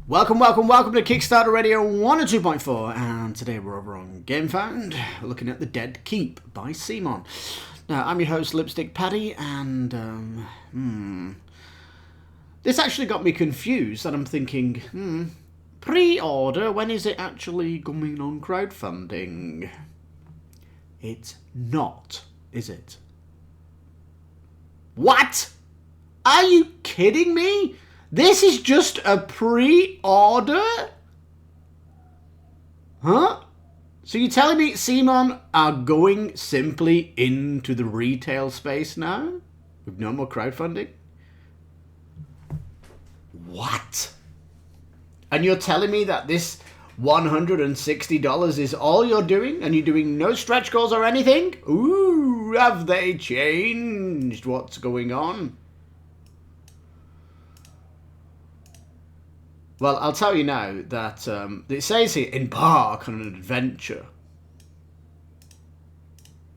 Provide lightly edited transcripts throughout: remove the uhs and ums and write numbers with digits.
Welcome to Kickstarter Radio 102.4, and today we're over on Gamefound, looking at The Dead Keep by Simon. Now, I'm your host, Lipstickpaddy, and, this actually got me confused, and I'm thinking, pre-order, when is it actually coming on crowdfunding? It's not, is it? What? Are you kidding me? This is just a pre-order? Huh? So you're telling me Simon are going simply into the retail space now? With no more crowdfunding? What? And you're telling me that this $160 is all you're doing? And you're doing no stretch goals or anything? Ooh, have they changed what's going on? Well, I'll tell you now that it says here, embark on an adventure.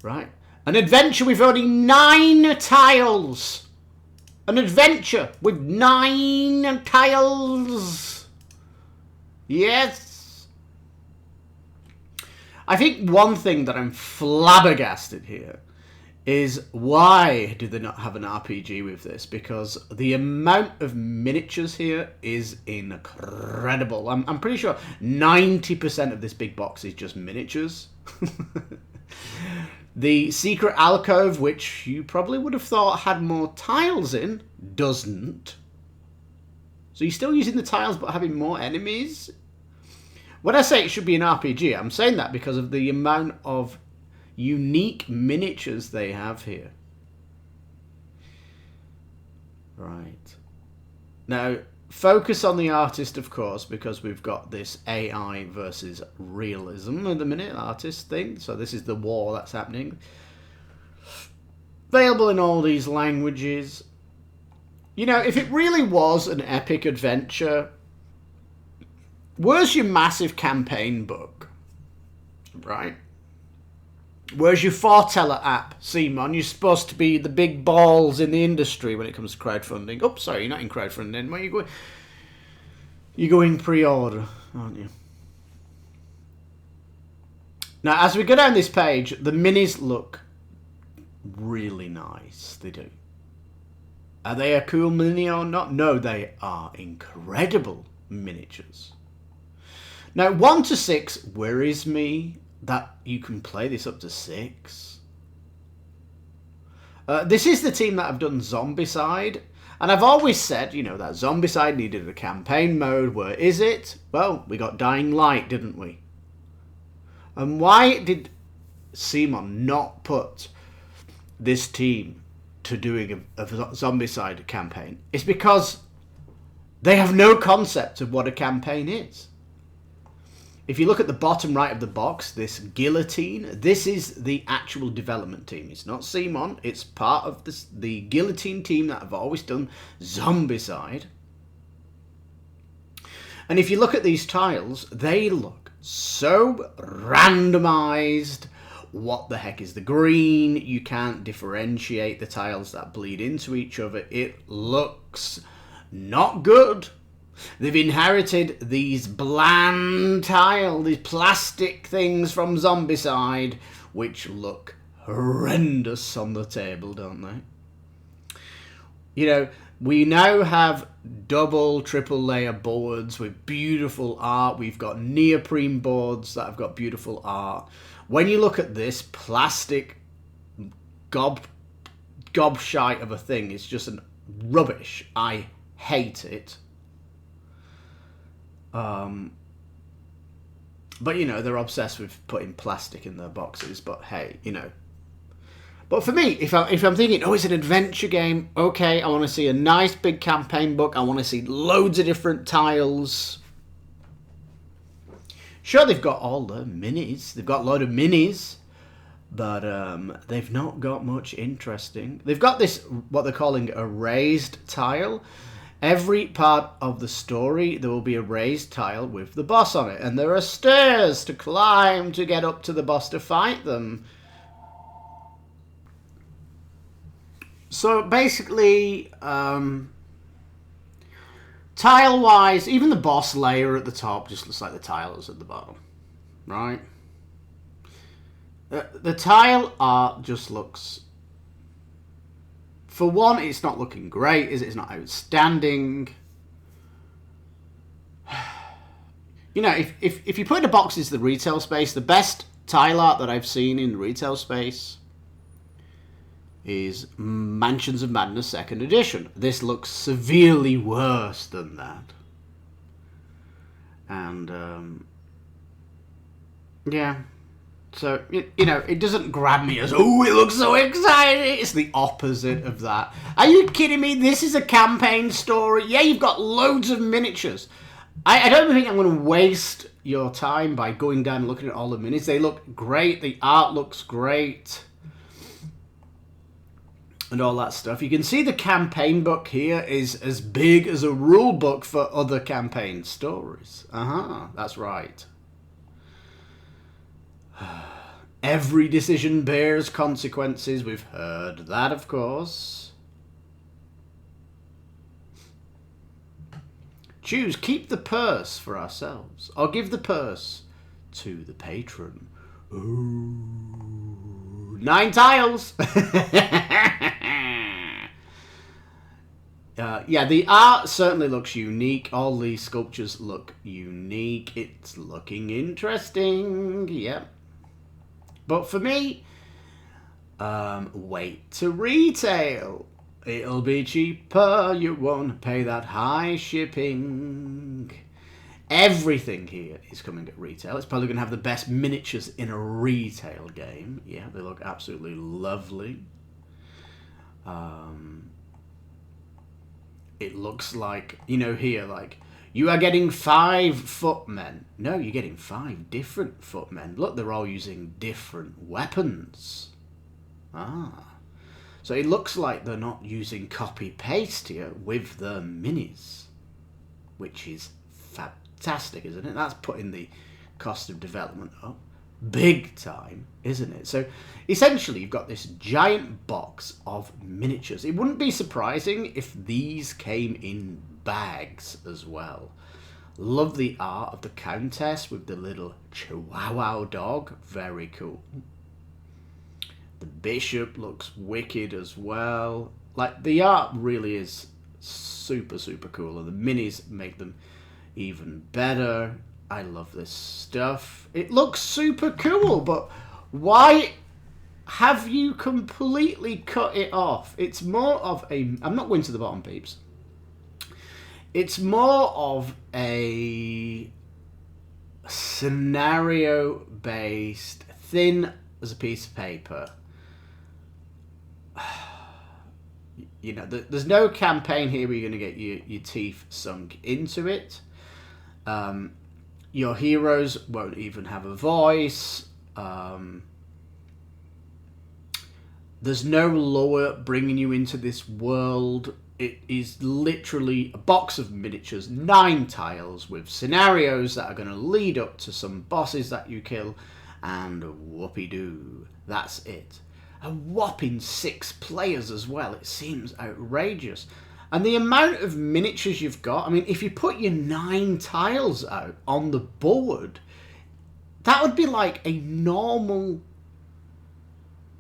Right? An adventure with only 9 tiles. An adventure with 9 tiles. Yes. I think one thing that I'm flabbergasted here is why do they not have an RPG with this? Because the amount of miniatures here is incredible. I'm pretty sure 90% of this big box is just miniatures. The secret alcove, which you probably would have thought had more tiles in, doesn't. So you're still using the tiles but having more enemies? When I say it should be an RPG, I'm saying that because of the amount of unique miniatures they have here. Right. Now, focus on the artist, of course, because we've got this AI versus realism at the minute, artist thing. So this is the war that's happening. Available in all these languages. You know, if it really was an epic adventure, where's your massive campaign book? Right? Where's your foreteller app, Simon? You're supposed to be the big balls in the industry when it comes to crowdfunding. Oh, sorry, you're not in crowdfunding. Where are you going? You're going pre-order, aren't you? Now, as we go down this page, the minis look really nice. They do. Are they a cool mini or not? No, they are incredible miniatures. Now, 1 to 6 worries me that you can play this up to 6. This is the team that have done Zombicide. And I've always said, you know, that Zombicide needed a campaign mode. Where is it? Well, we got Dying Light, didn't we? And why did Simon not put this team to doing a Zombicide campaign? It's because they have no concept of what a campaign is. If you look at the bottom right of the box, this guillotine, this is the actual development team. It's not Simon, it's part of the guillotine team that have always done Zombicide. And if you look at these tiles, they look so randomized. What the heck is the green? You can't differentiate the tiles that bleed into each other. It looks not good. They've inherited these bland tile, these plastic things from Zombicide, which look horrendous on the table, don't they? You know, we now have double, triple layer boards with beautiful art. We've got neoprene boards that have got beautiful art. When you look at this plastic gobshite of a thing, it's just rubbish. I hate it. But you know, they're obsessed with putting plastic in their boxes, but hey, you know. But for me, if I'm thinking, oh, it's an adventure game, okay, I want to see a nice big campaign book, I want to see loads of different tiles. Sure, they've got all the minis, they've got a load of minis, but they've not got much interesting. They've got this, what they're calling a raised tile. Every part of the story, there will be a raised tile with the boss on it. And there are stairs to climb to get up to the boss to fight them. So basically, Tile-wise, even the boss layer at the top just looks like the tiles at the bottom, right? The tile art just looks... For one, it's not looking great, is it? It's not outstanding. You know, if you put in a box into the retail space, the best tile art that I've seen in the retail space is Mansions of Madness 2nd Edition. This looks severely worse than that. And, yeah. So, you know, it doesn't grab me as, oh, it looks so exciting. It's the opposite of that. Are you kidding me? This is a campaign story. Yeah, you've got loads of miniatures. I don't think I'm going to waste your time by going down and looking at all the minis. They look great. The art looks great. And all that stuff. You can see the campaign book here is as big as a rule book for other campaign stories. That's right. Every decision bears consequences. We've heard that, of course. Choose, keep the purse for ourselves, or give the purse to the patron. Ooh, 9 tiles. Yeah, the art certainly looks unique. All these sculptures look unique. It's looking interesting. Yep. But for me, wait to retail. It'll be cheaper. You won't pay that high shipping. Everything here is coming at retail. It's probably going to have the best miniatures in a retail game. Yeah, they look absolutely lovely. It looks like, you know, here, like, you are getting 5 footmen. No, you're getting 5 different footmen. Look, they're all using different weapons. So it looks like they're not using copy-paste here with the minis, which is fantastic, isn't it? That's putting the cost of development up big time, isn't it? So essentially you've got this giant box of miniatures. It wouldn't be surprising if these came in bags as well. Love the art of the Countess with the little Chihuahua dog. Very cool. The Bishop looks wicked as well. Like, the art really is super, super cool. And the minis make them even better. I love this stuff. It looks super cool, but why have you completely cut it off? It's more of a... I'm not going to the bottom, peeps. It's more of a scenario-based, thin as a piece of paper. You know, there's no campaign here where you're going to get your teeth sunk into it. Your heroes won't even have a voice. There's no lore bringing you into this world. It is literally a box of miniatures, 9 tiles with scenarios that are going to lead up to some bosses that you kill, and whoopee-doo. That's it. A whopping 6 players as well. It seems outrageous. And the amount of miniatures you've got, I mean, if you put your 9 tiles out on the board, that would be like a normal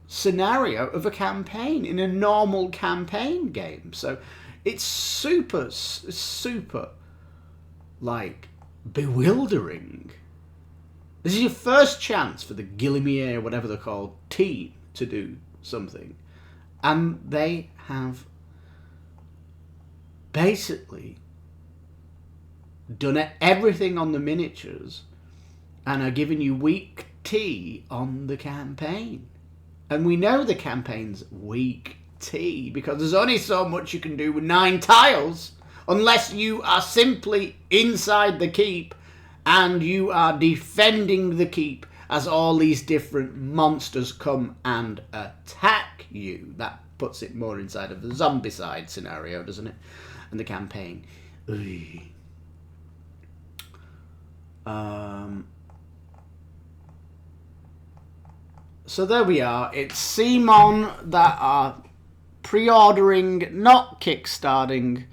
scenario of a campaign in a normal campaign game. So it's super, like, bewildering. This is your first chance for the Guillemier, whatever they're called, team to do something. And they have basically done everything on the miniatures and are giving you weak tea on the campaign. And we know the campaign's weak tea because there's only so much you can do with 9 tiles unless you are simply inside the keep and you are defending the keep as all these different monsters come and attack you. That puts it more inside of the zombicide scenario, doesn't it? And the campaign. So there we are. It's Simon that are pre-ordering, not kickstarting,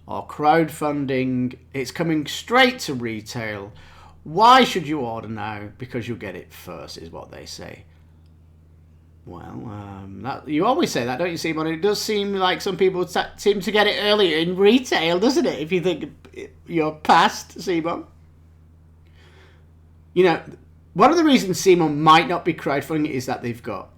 or crowdfunding. It's coming straight to retail. Why should you order now? Because you'll get it first, is what they say. Well, you always say that, don't you, Simon? It does seem like some people seem to get it earlier in retail, doesn't it? If you think you're past, Simon. You know, one of the reasons Simon might not be crowdfunding is that they've got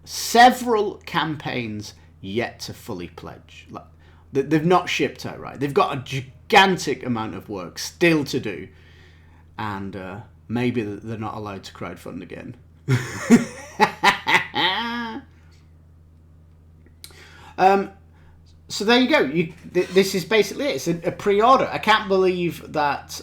several campaigns yet to fully pledge. Like, they've not shipped out, right? They've got a gigantic amount of work still to do. And maybe they're not allowed to crowdfund again. So there you go. This is basically it. It's a pre-order. I can't believe that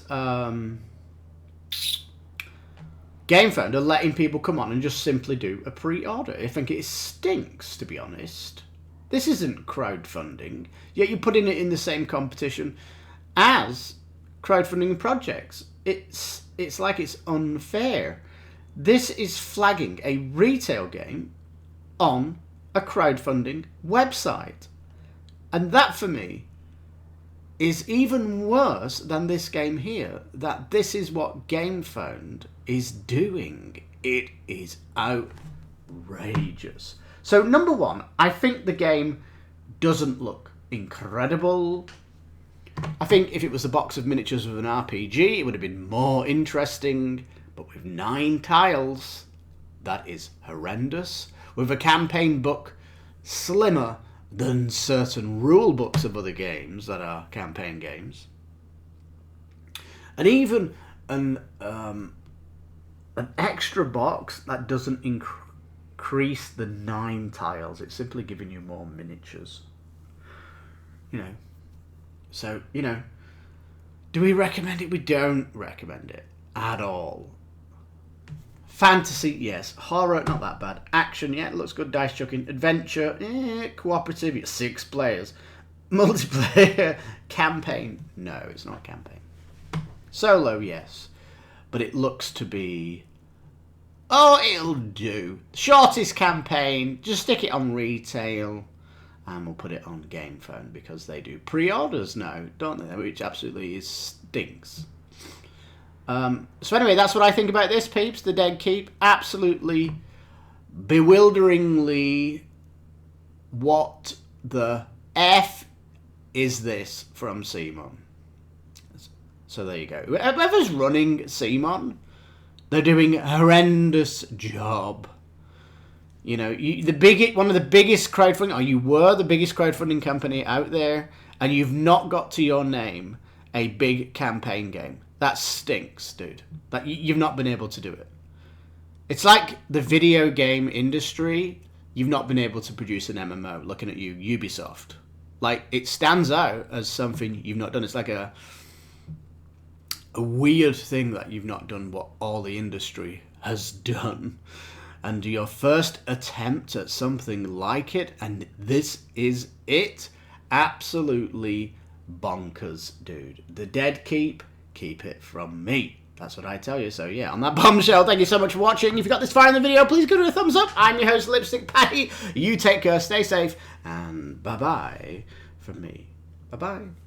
Gamefound are letting people come on and just simply do a pre-order. I think it stinks, to be honest. This isn't crowdfunding, yet you're putting it in the same competition as crowdfunding projects. It's like it's unfair. This is flagging a retail game on a crowdfunding website. And that, for me, is even worse than this game here. That this is what Gamefound is doing. It is outrageous. So, number one, I think the game doesn't look incredible. I think if it was a box of miniatures with an RPG, it would have been more interesting. But with 9 tiles, that is horrendous. With a campaign book slimmer than certain rule books of other games that are campaign games. And even an extra box that doesn't increase the 9 tiles. It's simply giving you more miniatures. You know. So, you know, do we recommend it? We don't recommend it at all. Fantasy, yes. Horror, not that bad. Action, yeah, it looks good. Dice chucking. Adventure, cooperative, it's 6 players. Multiplayer, campaign, no, it's not a campaign. Solo, yes. But it looks to be, it'll do. Shortest campaign, just stick it on retail. And we'll put it on Gamefound because they do pre-orders now, don't they? Which absolutely stinks. So anyway, that's what I think about this, peeps. The Dead Keep. Absolutely, bewilderingly, what the F is this from Simon? So there you go. Whoever's running Simon, they're doing a horrendous job. You know, one of the biggest crowdfunding, or you were the biggest crowdfunding company out there, and you've not got to your name a big campaign game. That stinks, dude. That you've not been able to do it. It's like the video game industry. You've not been able to produce an MMO. Looking at you, Ubisoft. Like, it stands out as something you've not done. It's like a weird thing that you've not done what all the industry has done. And your first attempt at something like it, and this is it. Absolutely bonkers, dude. The Dead Keep. Keep it from me. That's what I tell you. So yeah, on that bombshell, thank you so much for watching. If you got this far in the video, please give it a thumbs up. I'm your host, Lipstickpaddy. You take care, stay safe, and bye-bye from me. Bye-bye.